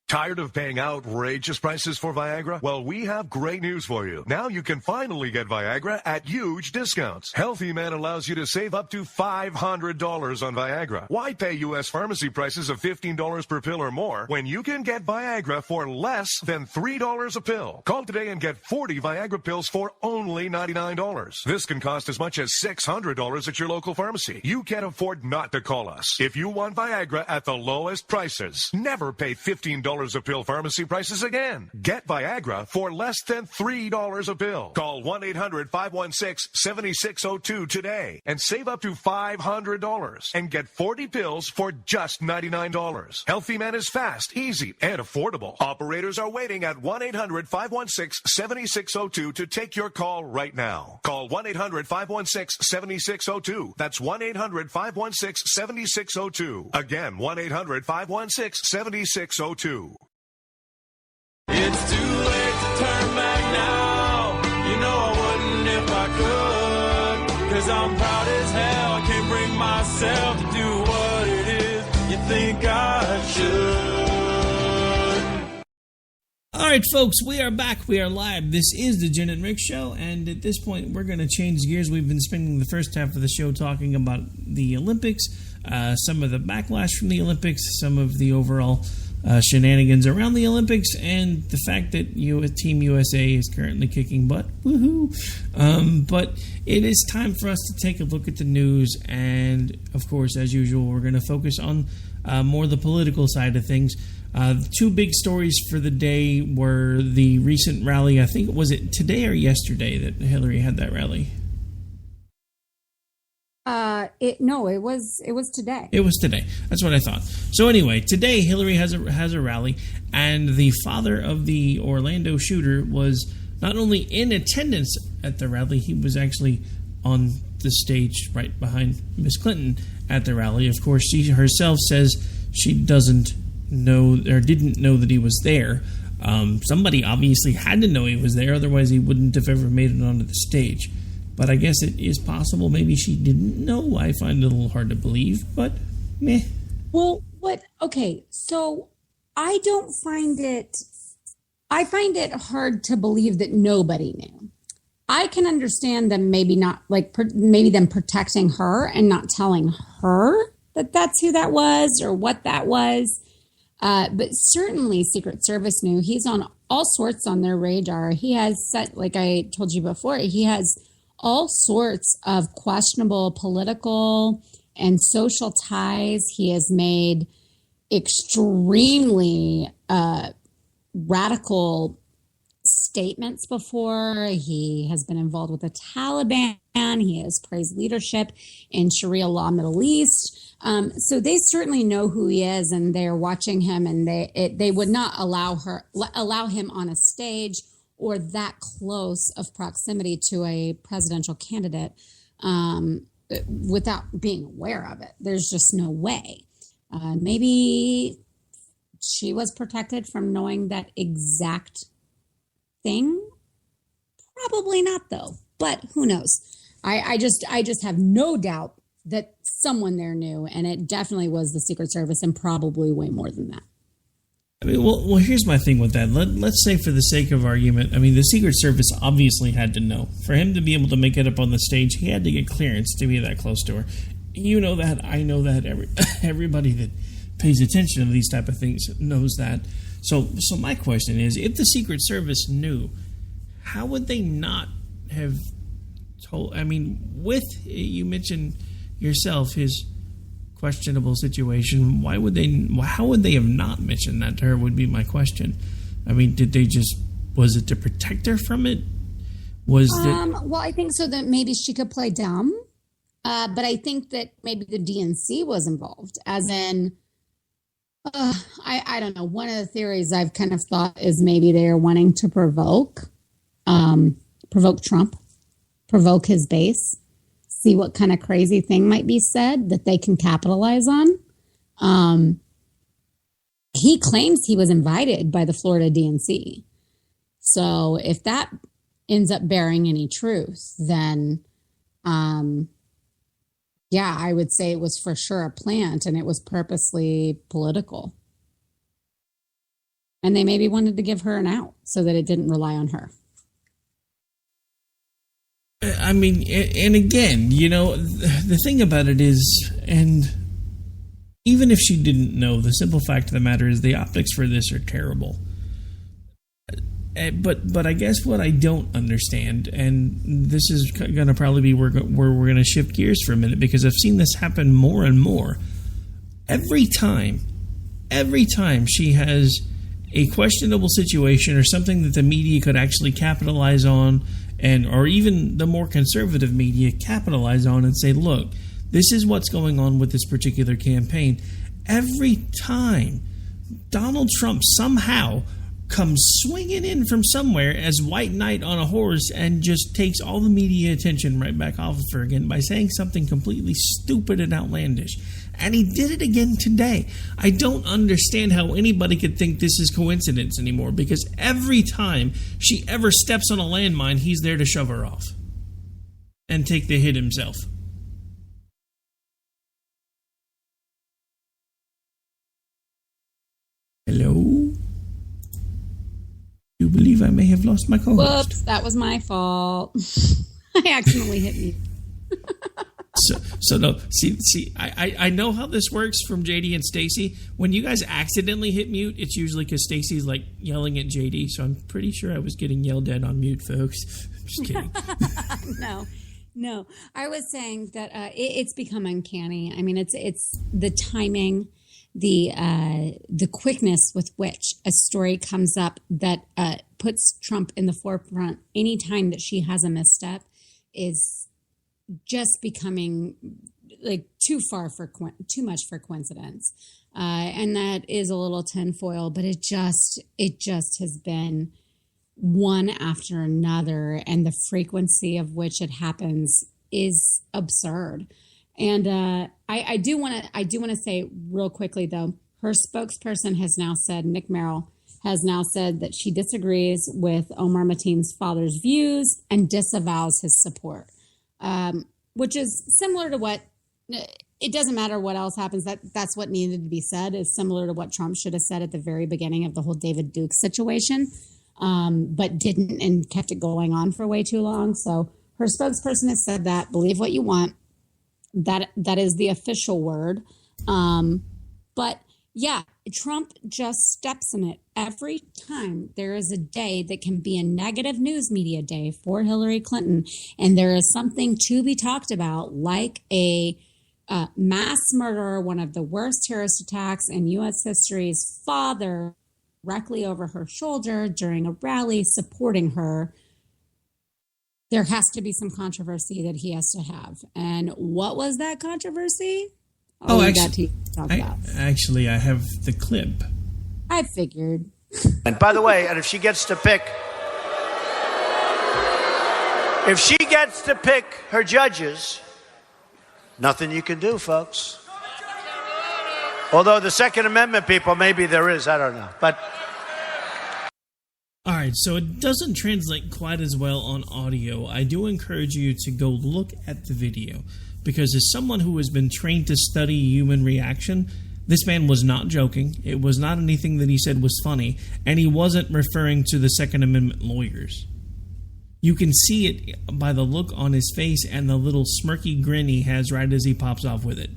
Tired of paying outrageous prices for Viagra? Well, we have great news for you. Now you can finally get Viagra at huge discounts. Healthy Man allows you to save up to $500 on Viagra. Why pay U.S. pharmacy prices of $15 per pill or more when you can get Viagra for less than $3 a pill? Call today and get 40 Viagra pills for only $99. This can cost as much as $600 at your local pharmacy. You can't afford not to call us. If you want Viagra at the lowest prices, never pay $15 a pill pharmacy prices again. Get Viagra for less than $3 a pill. Call 1-800-516-7602 today and save up to $500 and get 40 pills for just $99. Healthy Man is fast, easy, and affordable. Operators are waiting at 1-800-516-7602 to take your call right now. Call 1-800-516-7602. That's 1-800-516-7602. Again, 1-800-516-7602. It's too late to turn back now. You know I wouldn't if I could. 'Cause I'm proud as hell. I can't bring myself to do what it is you think I should. All right, folks, we are back. We are live. This is the Jenn and Rick Show, and at this point, we're going to change gears. We've been spending the first half of the show talking about the Olympics, some of the backlash from the Olympics, some of the overall shenanigans around the Olympics, and the fact that Team USA is currently kicking butt. Woohoo! But it is time for us to take a look at the news, and of course, as usual, we're going to focus on more the political side of things. Two big stories for the day were the recent rally. I think, was it today or yesterday that Hillary had that rally? It was today. It was today. That's what I thought. So anyway, today Hillary has a rally, and the father of the Orlando shooter was not only in attendance at the rally, he was actually on the stage right behind Miss Clinton at the rally. Of course, she herself says she doesn't know or didn't know that he was there. Somebody obviously had to know he was there, otherwise he wouldn't have ever made it onto the stage. But I guess it is possible maybe she didn't know. I find it a little hard to believe, but meh. Well, okay, so I find it hard to believe that nobody knew. I can understand them maybe them protecting her and not telling her that that's who that was or what that was. But certainly Secret Service knew. He's on all sorts on their radar. He has like I told you before, he has all sorts of questionable political and social ties. He has made extremely radical statements before. He has been involved with the Taliban. He has praised leadership in Sharia law Middle East. So they certainly know who he is, and they're watching him, and they would not allow him on a stage or that close of proximity to a presidential candidate without being aware of it. There's just no way. Maybe she was protected from knowing that exact thing. Probably not, though. But who knows? I just have no doubt that someone there knew, and it definitely was the Secret Service, and probably way more than that. I mean, well, here's my thing with that. Let's say, for the sake of argument, I mean, the Secret Service obviously had to know. For him to be able to make it up on the stage, he had to get clearance to be that close to her. You know that. I know that. Everybody that pays attention to these type of things knows that. So my question is, if the Secret Service knew, how would they not have told? I mean, you mentioned yourself his questionable situation. How would they have not mentioned that to her would be my question. I mean, was it to protect her from it? Well, I think so that maybe she could play dumb. But I think that maybe the DNC was involved, as in, I don't know. One of the theories I've kind of thought is maybe they're wanting to provoke Trump. provoke his base, see what kind of crazy thing might be said that they can capitalize on. He claims he was invited by the Florida DNC. So if that ends up bearing any truth, then, yeah, I would say it was for sure a plant and it was purposely political. And they maybe wanted to give her an out so that it didn't rely on her. I mean, and again, you know, the thing about it is, and even if she didn't know, the simple fact of the matter is the optics for this are terrible. But I guess what I don't understand, and this is going to probably be where we're going to shift gears for a minute, because I've seen this happen more and more. Every time she has a questionable situation or something that the media could actually capitalize on, or even the more conservative media capitalize on and say, look, this is what's going on with this particular campaign. Every time Donald Trump somehow comes swinging in from somewhere as White Knight on a horse and just takes all the media attention right back off of her again by saying something completely stupid and outlandish. And he did it again today. I don't understand how anybody could think this is coincidence anymore, because every time she ever steps on a landmine, he's there to shove her off and take the hit himself. Hello? You believe I may have lost my co-host? Whoops, that was my fault. I accidentally hit you. So no, see, I know how this works from JD and Stacy. When you guys accidentally hit mute, it's usually because Stacy's like yelling at JD. So I'm pretty sure I was getting yelled at on mute, folks. Just kidding. No. I was saying that it's become uncanny. I mean, it's the timing, the quickness with which a story comes up that puts Trump in the forefront anytime that she has a misstep is just becoming like too much for coincidence. And that is a little tinfoil, but it just has been one after another, and the frequency of which it happens is absurd. And I do want to say real quickly though, her spokesperson has now said, Nick Merrill has now said that she disagrees with Omar Mateen's father's views and disavows his support. Which is similar to what, it doesn't matter what else happens, that's what needed to be said, is similar to what Trump should have said at the very beginning of the whole David Duke situation, but didn't and kept it going on for way too long. So her spokesperson has said that, believe what you want, that is the official word. But yeah, Trump just steps in it every time there is a day that can be a negative news media day for Hillary Clinton, and there is something to be talked about, like a mass murderer, one of the worst terrorist attacks in U.S. history's father, directly over her shoulder during a rally supporting her. There has to be some controversy that he has to have. And what was that controversy? Actually, I have the clip. I figured. And by the way, and if she gets to pick her judges, nothing you can do, folks. Although the Second Amendment people, maybe there is, I don't know. But all right, so it doesn't translate quite as well on audio. I do encourage you to go look at the video, because as someone who has been trained to study human reaction, this man was not joking. It was not anything that he said was funny, and he wasn't referring to the Second Amendment lawyers. You can see it by the look on his face and the little smirky grin he has right as he pops off with it.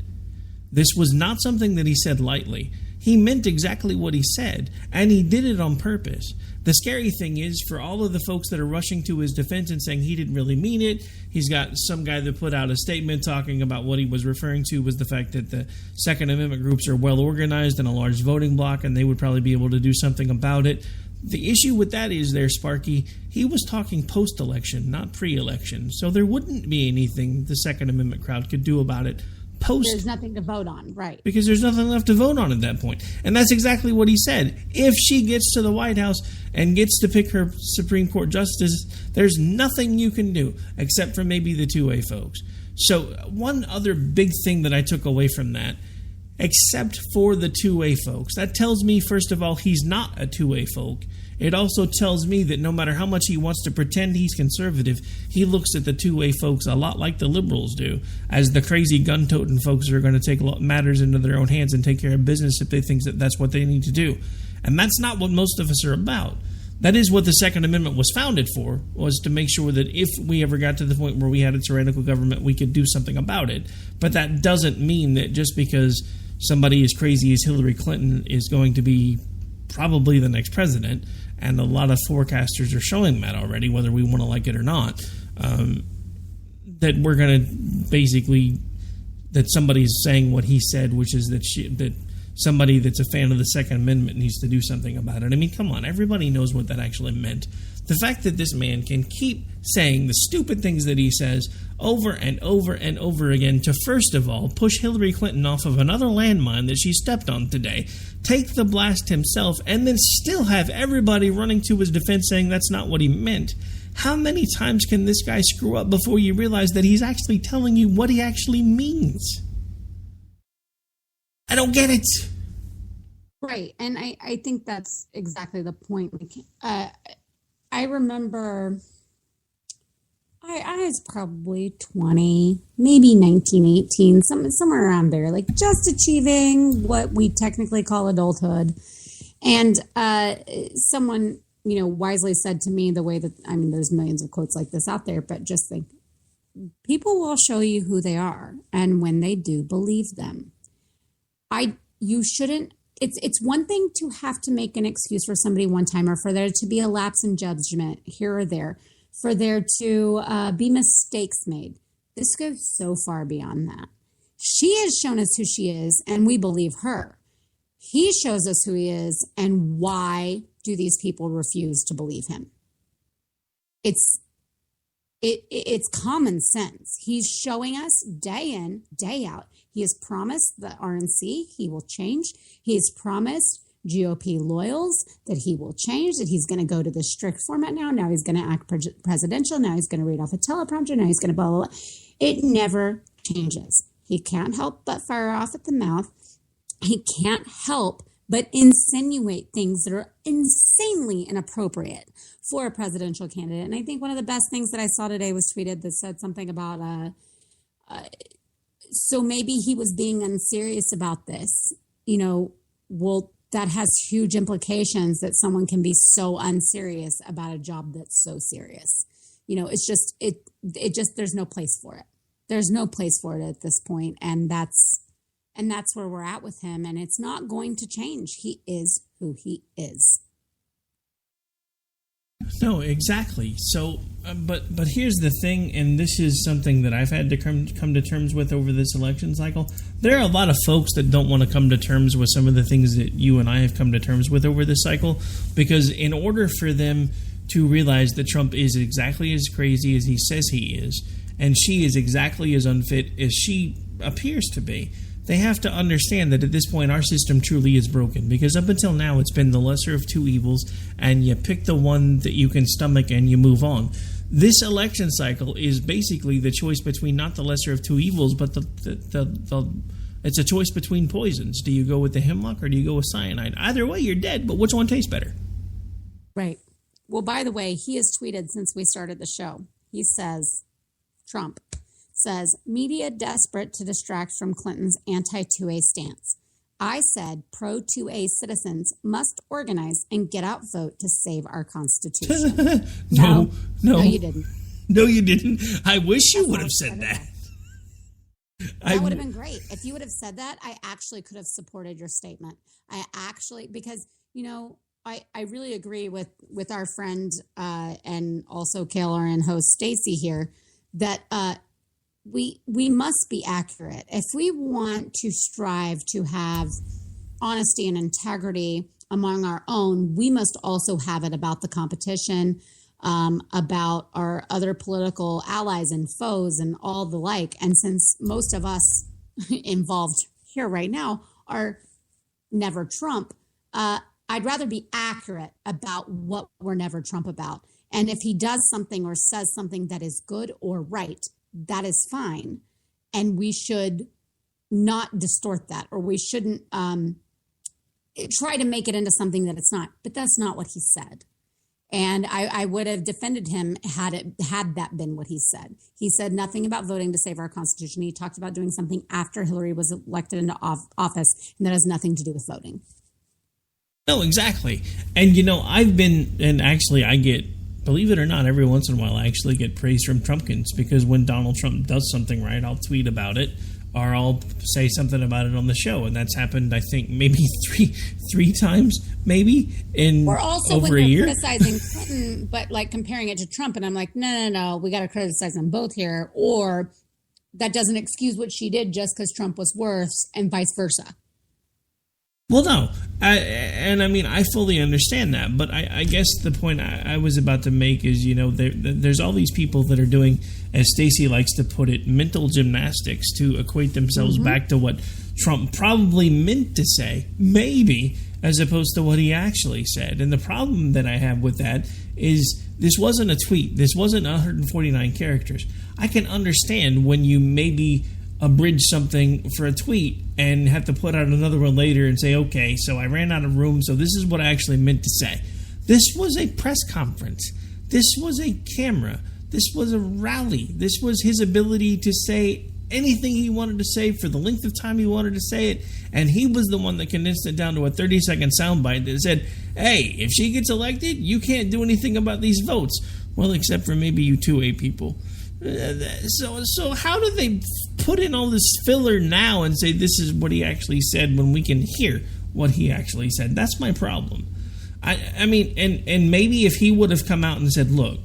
This was not something that he said lightly. He meant exactly what he said, and he did it on purpose. The scary thing is, for all of the folks that are rushing to his defense and saying he didn't really mean it, he's got some guy that put out a statement talking about what he was referring to was the fact that the Second Amendment groups are well organized and a large voting bloc, and they would probably be able to do something about it. The issue with that is there, Sparky, he was talking post-election, not pre-election, so there wouldn't be anything the Second Amendment crowd could do about it post. There's nothing to vote on, right? Because there's nothing left to vote on at that point. And that's exactly what he said. If she gets to the White House and gets to pick her Supreme Court justice, there's nothing you can do except for maybe the two-way folks. So one other big thing that I took away from that, except for the two-way folks, that tells me, first of all, he's not a two-way folk. It also tells me that no matter how much he wants to pretend he's conservative, he looks at the two-way folks a lot like the liberals do, as the crazy gun-toting folks who are going to take matters into their own hands and take care of business if they think that that's what they need to do. And that's not what most of us are about. That is what the Second Amendment was founded for, was to make sure that if we ever got to the point where we had a tyrannical government, we could do something about it. But that doesn't mean that just because somebody as crazy as Hillary Clinton is going to be probably the next president, and a lot of forecasters are showing that already, whether we want to like it or not, that we're going to basically, that somebody's saying what he said, which is that somebody that's a fan of the Second Amendment needs to do something about it. I mean, come on, everybody knows what that actually meant. The fact that this man can keep saying the stupid things that he says over and over and over again to, first of all, push Hillary Clinton off of another landmine that she stepped on today, take the blast himself, and then still have everybody running to his defense saying that's not what he meant. How many times can this guy screw up before you realize that he's actually telling you what he actually means? I don't get it. Right. And I think that's exactly the point. I remember I was probably 20, maybe 19, 18, somewhere around there, like just achieving what we technically call adulthood. And someone, wisely said to me the way that, I mean, there's millions of quotes like this out there, but just think, people will show you who they are. And when they do, believe them. You shouldn't. It's one thing to have to make an excuse for somebody one time, or for there to be a lapse in judgment here or there, for there to be mistakes made. This goes so far beyond that. She has shown us who she is, and we believe her. He shows us who he is, and why do these people refuse to believe him? It's common sense. He's showing us day in, day out. He has promised the RNC he will change. He has promised GOP loyals that he will change, that he's going to go to the strict format now. Now he's going to act presidential. Now he's going to read off a teleprompter. Now he's going to blah, blah, blah. It never changes. He can't help but fire off at the mouth. He can't help but insinuate things that are insanely inappropriate for a presidential candidate. And I think one of the best things that I saw today was tweeted that said something about, so maybe he was being unserious about this. Well, that has huge implications, that someone can be so unserious about a job that's so serious. It's just, there's no place for it. There's no place for it at this point. And that's where we're at with him. And it's not going to change. He is who he is. No, exactly. So, but here's the thing, and this is something that I've had to come to terms with over this election cycle. There are a lot of folks that don't want to come to terms with some of the things that you and I have come to terms with over this cycle, because in order for them to realize that Trump is exactly as crazy as he says he is, and she is exactly as unfit as she appears to be, they have to understand that at this point our system truly is broken, because up until now it's been the lesser of two evils, and you pick the one that you can stomach and you move on. This election cycle is basically the choice between not the lesser of two evils, but it's a choice between poisons. Do you go with the hemlock or do you go with cyanide? Either way, you're dead, but which one tastes better? Right. Well, by the way, he has tweeted since we started the show. He says, Trump says, media desperate to distract from Clinton's anti-2A stance. I said pro-2A citizens must organize and get out vote to save our Constitution. No, you didn't. No, you didn't. I wish you would have said that. That would have been great. If you would have said that, I actually could have supported your statement. Because, I really agree with our friend and also KLRN host Stacy here that we must be accurate. If we want to strive to have honesty and integrity among our own, we must also have it about the competition, about our other political allies and foes and all the like. And since most of us involved here right now are never Trump. I'd rather be accurate about what we're never Trump about. And if he does something or says something that is good or right, that is fine. And we should not distort that, or we shouldn't try to make it into something that it's not. But that's not what he said. And I would have defended him had that been what he said. He said nothing about voting to save our Constitution. He talked about doing something after Hillary was elected into office, and that has nothing to do with voting. No, exactly. And, I've been, and actually I get, believe it or not, every once in a while I actually get praise from Trumpkins, because when Donald Trump does something right, I'll tweet about it, or I'll say something about it on the show. And that's happened, I think, maybe three times, maybe, in or also over when a year. Criticizing Clinton, but like comparing it to Trump, and I'm like, no, we got to criticize them both here. Or that doesn't excuse what she did just because Trump was worse, and vice versa. Well, no, I fully understand that, but I guess the point I was about to make is, there's all these people that are doing, as Stacey likes to put it, mental gymnastics to equate themselves back to what Trump probably meant to say, maybe, as opposed to what he actually said. And the problem that I have with that is this wasn't a tweet. This wasn't 149 characters. I can understand when you maybe abridge something for a tweet and have to put out another one later and say, okay, so I ran out of room, so this is what I actually meant to say. This was a press conference. This was a camera. This was a rally. This was his ability to say anything he wanted to say for the length of time he wanted to say it, and he was the one that condensed it down to a 30-second soundbite that said, hey, if she gets elected, you can't do anything about these votes. Well, except for maybe you 2A people. So how do they put in all this filler now and say this is what he actually said when we can hear what he actually said? That's my problem. I mean, and maybe if he would have come out and said, look,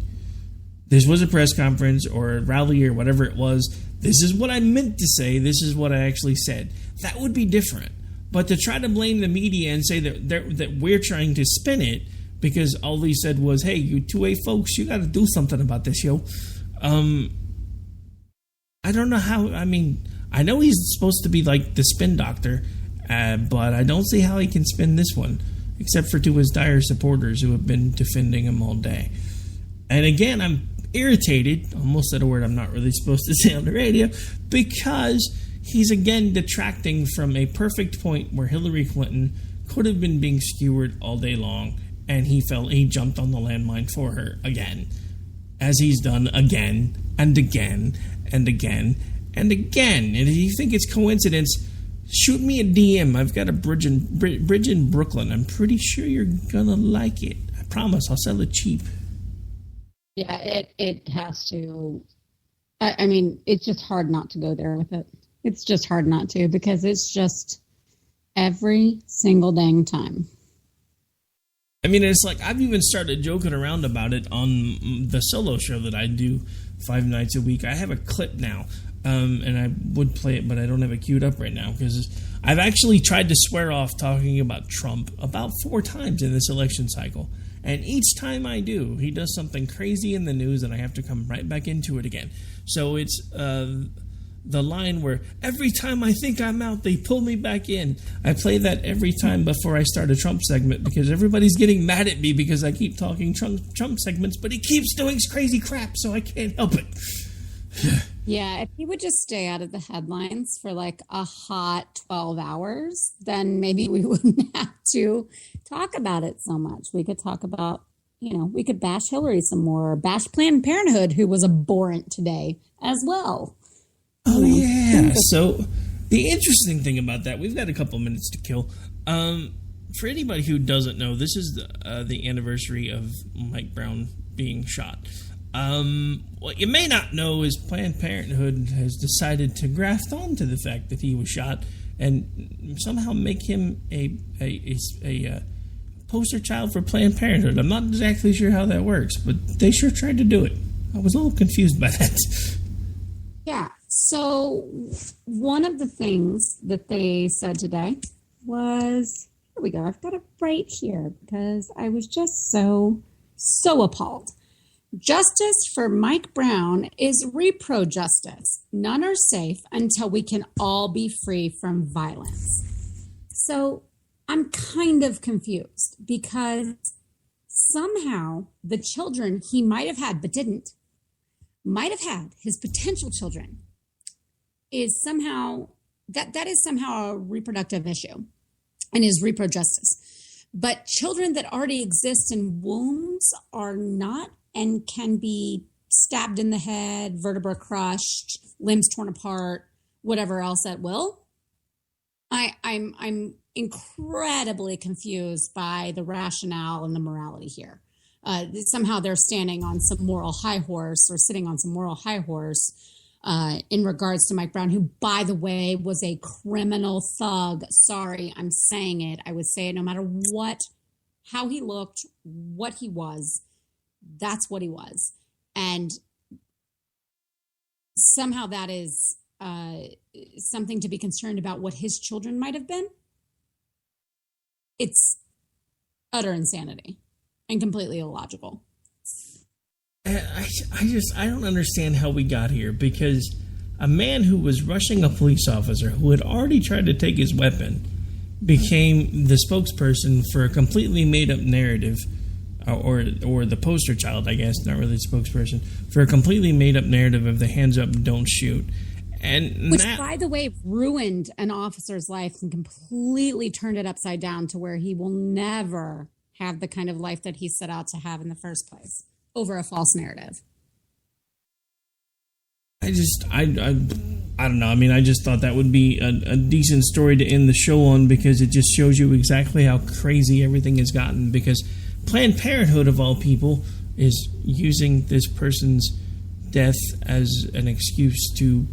this was a press conference or a rally or whatever it was, this is what I meant to say, this is what I actually said, that would be different. But to try to blame the media and say that we're trying to spin it because all he said was, hey, you 2A folks, you got to do something about this, yo. I don't know how. I mean, I know he's supposed to be like the spin doctor, but I don't see how he can spin this one, except for to his dire supporters who have been defending him all day. And again, I'm irritated, almost said a word I'm not really supposed to say on the radio, because he's again detracting from a perfect point where Hillary Clinton could have been being skewered all day long, and he jumped on the landmine for her again, as he's done again and again and again and again. And if you think it's coincidence, shoot me a DM. I've got a bridge in Brooklyn. I'm pretty sure you're gonna like it. I promise. I'll sell it cheap. Yeah, it has to. I mean, it's just hard not to go there with it. It's just hard not to, because it's just every single dang time. I mean, it's like I've even started joking around about it on the solo show that I do 5 nights a week. I have a clip now, and I would play it, but I don't have it queued up right now because I've actually tried to swear off talking about Trump about 4 times in this election cycle. And each time I do, he does something crazy in the news, and I have to come right back into it again. So it's the line where every time I think I'm out, they pull me back in. I play that every time before I start a Trump segment because everybody's getting mad at me because I keep talking Trump segments, but he keeps doing crazy crap, so I can't help it. Yeah, if he would just stay out of the headlines for like a hot 12 hours, then maybe we wouldn't have to talk about it so much. We could talk about, we could bash Hillary some more, or bash Planned Parenthood, who was abhorrent today as well. Oh, yeah. So the interesting thing about that, we've got a couple minutes to kill. For anybody who doesn't know, this is the anniversary of Mike Brown being shot. What you may not know is Planned Parenthood has decided to graft on to the fact that he was shot and somehow make him a poster child for Planned Parenthood. I'm not exactly sure how that works, but they sure tried to do it. I was a little confused by that. Yeah. So one of the things that they said today was, here we go. I've got it right here because I was just so appalled. Justice for Mike Brown is repro justice. None are safe until we can all be free from violence. So I'm kind of confused because somehow the children he might have had but didn't, might have had, his potential children, is somehow, that is somehow a reproductive issue and is repro justice. But children that already exist in wombs are not and can be stabbed in the head, vertebra crushed, limbs torn apart, whatever else at will. I'm incredibly confused by the rationale and the morality here. Somehow they're standing on some moral high horse or sitting on some moral high horse in regards to Mike Brown, who, by the way, was a criminal thug. Sorry, I'm saying it. I would say it no matter how he looked, what he was. That's what he was. And somehow that is something to be concerned about what his children might have been. It's utter insanity and completely illogical. I don't understand how we got here, because a man who was rushing a police officer who had already tried to take his weapon became the spokesperson for a completely made-up narrative, or the poster child, I guess, not really the spokesperson, for a completely made-up narrative of the hands up, don't shoot. Which, by the way, ruined an officer's life and completely turned it upside down to where he will never have the kind of life that he set out to have in the first place over a false narrative. I don't know. I mean, I just thought that would be a decent story to end the show on, because it just shows you exactly how crazy everything has gotten, because Planned Parenthood, of all people, is using this person's death as an excuse to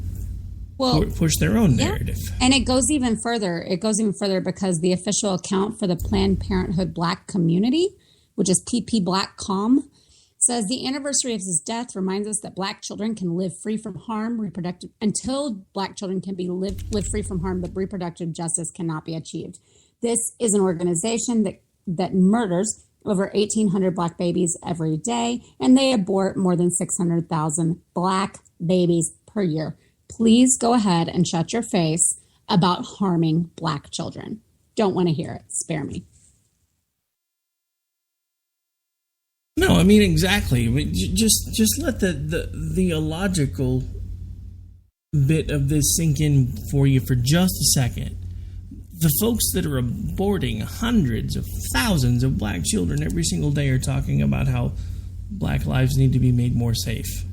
push their own narrative. And it goes even further. Because the official account for the Planned Parenthood Black community, which is ppblackcom, says the anniversary of his death reminds us that Black children can live free from harm, until Black children can be live free from harm, but reproductive justice cannot be achieved. This is an organization that murders over 1,800 Black babies every day, and they abort more than 600,000 Black babies per year. Please go ahead and shut your face about harming Black children. Don't want to hear it. Spare me. No, I mean, exactly. I mean, just let the illogical bit of this sink in for you for just a second. The folks that are aborting hundreds of thousands of Black children every single day are talking about how Black lives need to be made more safe.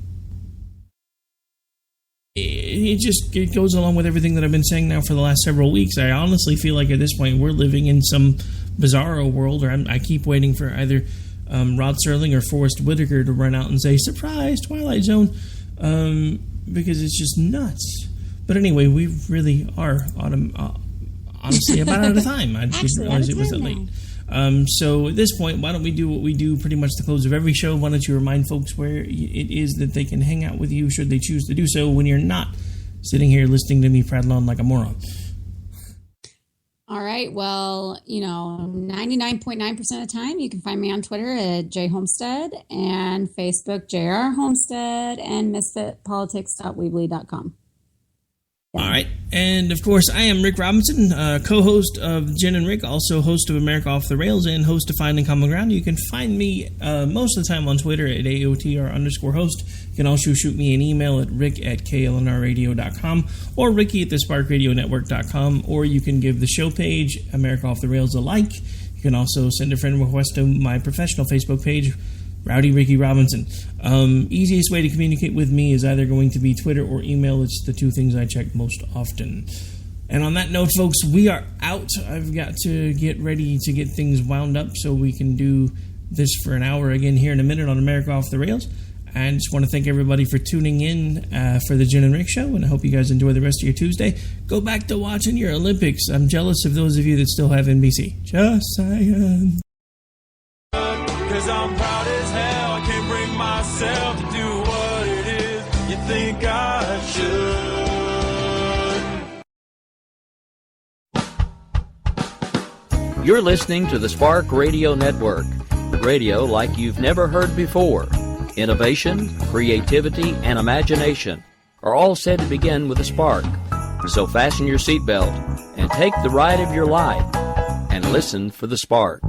It goes along with everything that I've been saying now for the last several weeks. I honestly feel like at this point we're living in some bizarro world, or I keep waiting for either Rod Serling or Forrest Whitaker to run out and say, "Surprise, Twilight Zone," because it's just nuts. But anyway, we really are honestly about out of time. I didn't realize it was that late. So at this point, why don't we do what we do pretty much the close of every show? Why don't you remind folks where it is that they can hang out with you should they choose to do so when you're not sitting here listening to me prattle on like a moron? All right. Well, 99.9% of the time, you can find me on Twitter at jhomestead and Facebook JR Homestead and misfitpolitics.weebly.com. All right. And, of course, I am Rick Robinson, co-host of Jenn and Rick, also host of America Off the Rails, and host of Finding Common Ground. You can find me most of the time on Twitter at AOTR_host. You can also shoot me an email at rick@klnrradio.com or ricky@thesparkradionetwork.com, or you can give the show page, America Off the Rails, a like. You can also send a friend request to my professional Facebook page, Rowdy Ricky Robinson. Easiest way to communicate with me is either going to be Twitter or email. It's the two things I check most often. And on that note, folks, we are out. I've got to get ready to get things wound up so we can do this for an hour again here in a minute on America Off the Rails. And just want to thank everybody for tuning in for the Jenn and Rick Show, and I hope you guys enjoy the rest of your Tuesday. Go back to watching your Olympics. I'm jealous of those of you that still have NBC. Just saying. 'Cause I'm proud as hell, I can't bring myself to do what it is you think I should. You're listening to the Spark Radio Network, radio like you've never heard before. Innovation, creativity, and imagination are all said to begin with a spark. So fasten your seatbelt and take the ride of your life and listen for the spark.